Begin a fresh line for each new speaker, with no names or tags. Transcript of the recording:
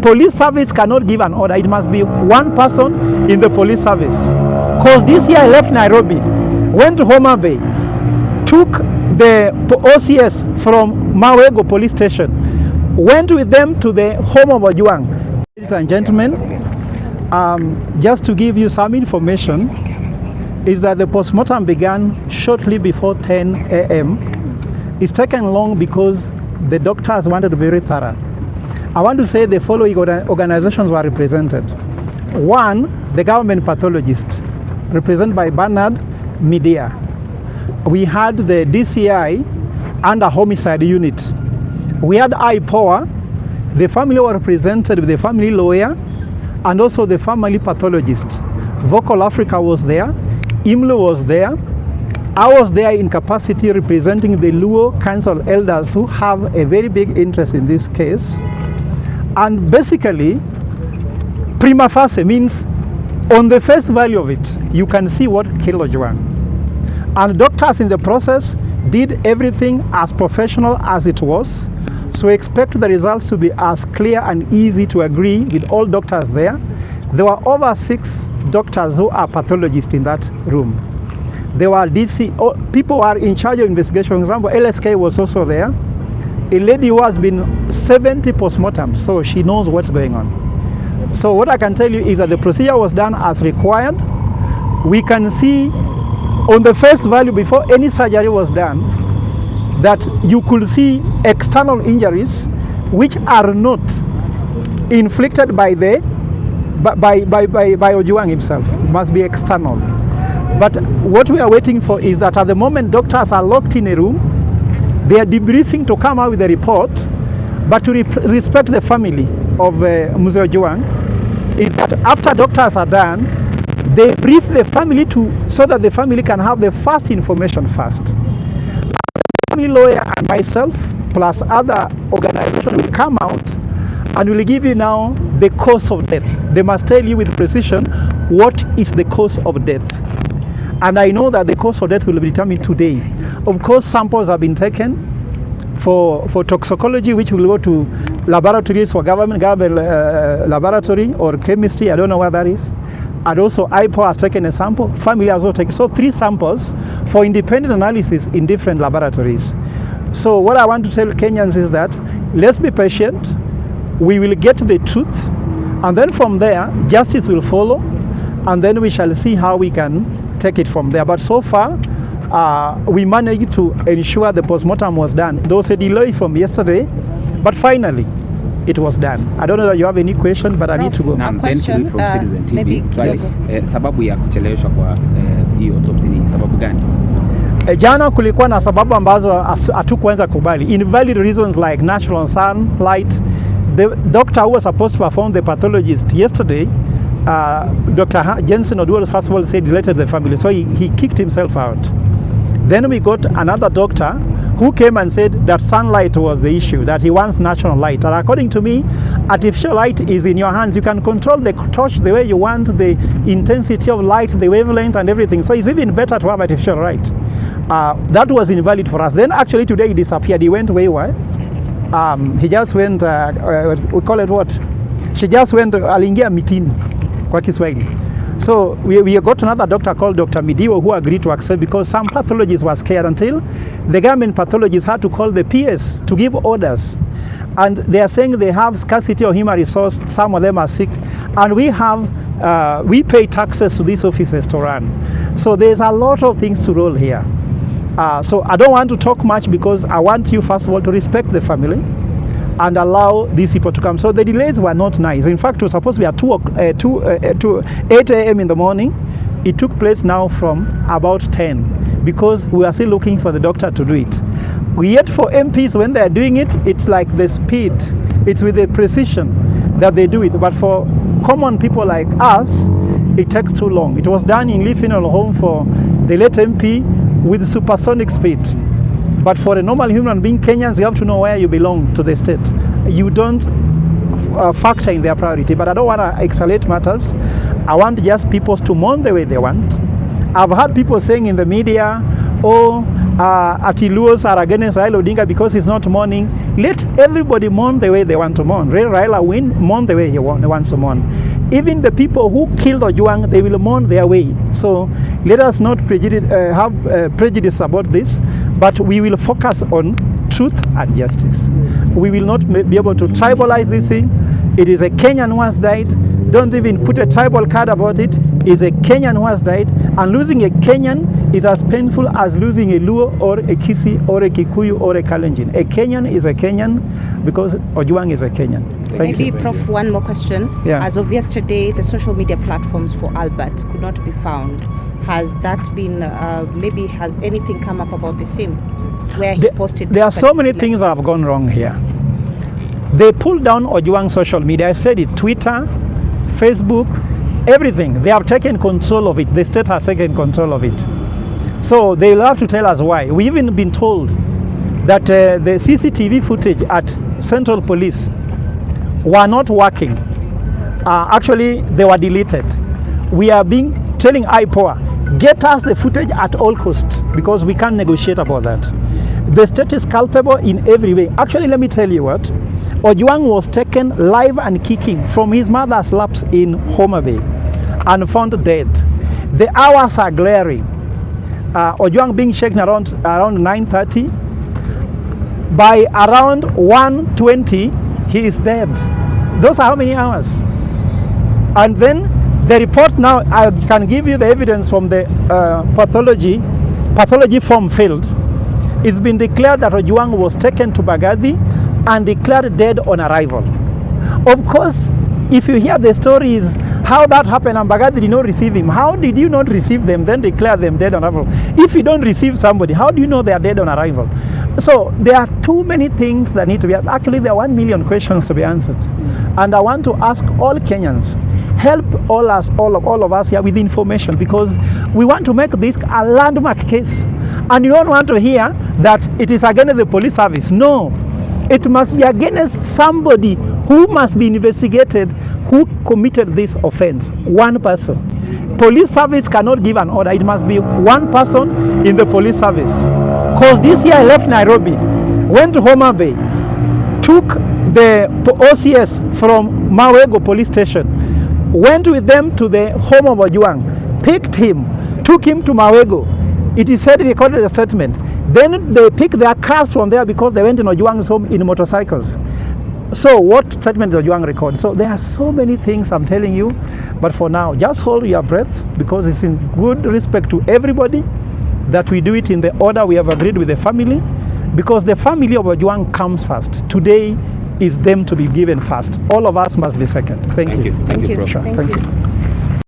police service cannot give an order. It must be one person in the police service. Because this year I left Nairobi, went to Homa Bay, took the OCS from Mawego police station, went with them to the home of Ojwang. Ladies and gentlemen, just to give you some information, is that the postmortem began shortly before 10 a.m. It's taken long because the doctors wanted to be very thorough. I want to say the following organizations were represented. One, the government pathologist, represented by Bernard Media. We had the DCI and a homicide unit. We had IPOA. The family were represented with the family lawyer and also the family pathologist. Vocal Africa was there. IMLU was there. I was there in capacity representing the Luo Council elders who have a very big interest in this case. And basically, prima facie means on the face value of it, you can see what killed Ojwang. And doctors in the process did everything as professional as it was. So expect the results to be as clear and easy to agree with all doctors there. There were over 6 doctors who are pathologists in that room. There were people who are in charge of investigation. For example, LSK was also there. A lady who has been 70 postmortems, so she knows what's going on. So what I can tell you is that the procedure was done as required. We can see on the face value before any surgery was done that you could see external injuries which are not inflicted by Ojwang himself. It must be external. But what we are waiting for is that at the moment doctors are locked in a room, they are debriefing to come out with a report, but to respect the family of Mzee Ojwang, is that after doctors are done, they brief the family so that the family can have the first information first. The family lawyer and myself, plus other organizations, will come out and will give you now the cause of death. They must tell you with precision what is the cause of death. And I know that the cause of death will be determined today. Of course, samples have been taken for toxicology, which will go to laboratories for government laboratory or chemistry. I don't know what that is. And also, IPO has taken a sample. Family has also taken. So 3 samples for independent analysis in different laboratories. So what I want to tell Kenyans is that let's be patient. We will get to the truth. And then from there, justice will follow. And then we shall see how we can take it from there. But so far, we managed to ensure the postmortem was done. There was a delay from yesterday, but finally it was done. I don't know that you have any question, but I need to go.
Now, Ben Philip from Citizen TV. Yes. Sababu ya kucheleweshwa kwa hii autopsy ni sababu gani?
Jana kulikuwa na sababu ambazo hatukuanza kubali. Invalid reasons like natural sunlight. The doctor who was supposed to perform the pathologist yesterday, Dr. Jensen Oduor, first of all, said he deleted the family, so he kicked himself out. Then we got another doctor who came and said that sunlight was the issue, that he wants natural light. And according to me, artificial light is in your hands. You can control the torch the way you want, the intensity of light, the wavelength and everything. So it's even better to have artificial light. That was invalid for us. Then actually today he disappeared. He went wayward. He just went, we call it what? She just went, aliingia mitini kwa Kiswahili. So we got another doctor called Dr. Midiwo who agreed to accept because some pathologists were scared until the government pathologists had to call the PS to give orders. And they are saying they have scarcity of human resource, some of them are sick. And we pay taxes to these offices to run. So there's a lot of things to roll here. So I don't want to talk much because I want you first of all to respect the family and allow these people to come. So the delays were not nice. In fact, it was supposed to be at 8 a.m. in the morning. It took place now from about 10 because we are still looking for the doctor to do it. Yet for MPs, when they are doing it, it's like the speed. It's with the precision that they do it. But for common people like us, it takes too long. It was done in Lee Funeral Home for the late MP with supersonic speed. But for a normal human being, Kenyans, you have to know where you belong to the state. You don't factor in their priority. But I don't want to escalate matters. I want just people to mourn the way they want. I've heard people saying in the media, oh, Atiluos are against Raila Odinga because he's not mourning. Let everybody mourn the way they want to mourn. Raila mourn the way he wants to mourn. Even the people who killed Ojwang, they will mourn their way. So let us not have prejudice about this, but we will focus on truth and justice. We will not be able to tribalize this thing. It is a Kenyan who has died. Don't even put a tribal card about it. It's a Kenyan who has died. And losing a Kenyan is as painful as losing a Luo or a Kisi or a Kikuyu or a Kalenjin. A Kenyan is a Kenyan because Ojwang is a Kenyan. Thank you.
Maybe, Prof, one more question.
Yeah.
As of yesterday, the social media platforms for Albert could not be found. Has that been, maybe has anything come up about the same? Where he posted.
There are so many things that have gone wrong here. They pulled down Ojwang's social media. I said it, Twitter, Facebook, everything. They have taken control of it. The state has taken control of it. So they will have to tell us why. We've even been told that the CCTV footage at Central Police were not working. Actually, they were deleted. We are telling IPOA, get us the footage at all costs because we can't negotiate about that. The state is culpable in every way. Actually, let me tell you what. Ojwang was taken live and kicking from his mother's laps in Homa Bay and found dead. The hours are glaring. Ojwang being shaken around 9:30. By around 1:20, he is dead. Those are how many hours? And then the report now, I can give you the evidence from the pathology form field. It's been declared that Ojwang was taken to Bagathi and declared dead on arrival. Of course, if you hear the stories, how that happened and Bagathi did not receive him, how did you not receive them, then declare them dead on arrival? If you don't receive somebody, how do you know they are dead on arrival? So there are too many things that need to be asked. Actually, there are 1 million questions to be answered. And I want to ask all Kenyans, help all of us here with information because we want to make this a landmark case. And you don't want to hear that it is against the police service. No, it must be against somebody who must be investigated who committed this offense. One person. Police service cannot give an order. It must be one person in the police service. Because this year I left Nairobi, went to Homa Bay, took the OCS from Mawego police station, went with them to the home of Ojwang, picked him, took him to Mawego. It is said he recorded a statement. Then they picked their cars from there because they went in Ojwang's home in motorcycles. So what statement did Ojwang record? So there are so many things I'm telling you, but for now, just hold your breath because it's in good respect to everybody that we do it in the order we have agreed with the family because the family of Ojwang comes first. Today is them to be given first. All of us must be second. Thank you.
Thank you, Prof.
Sure. Thank you.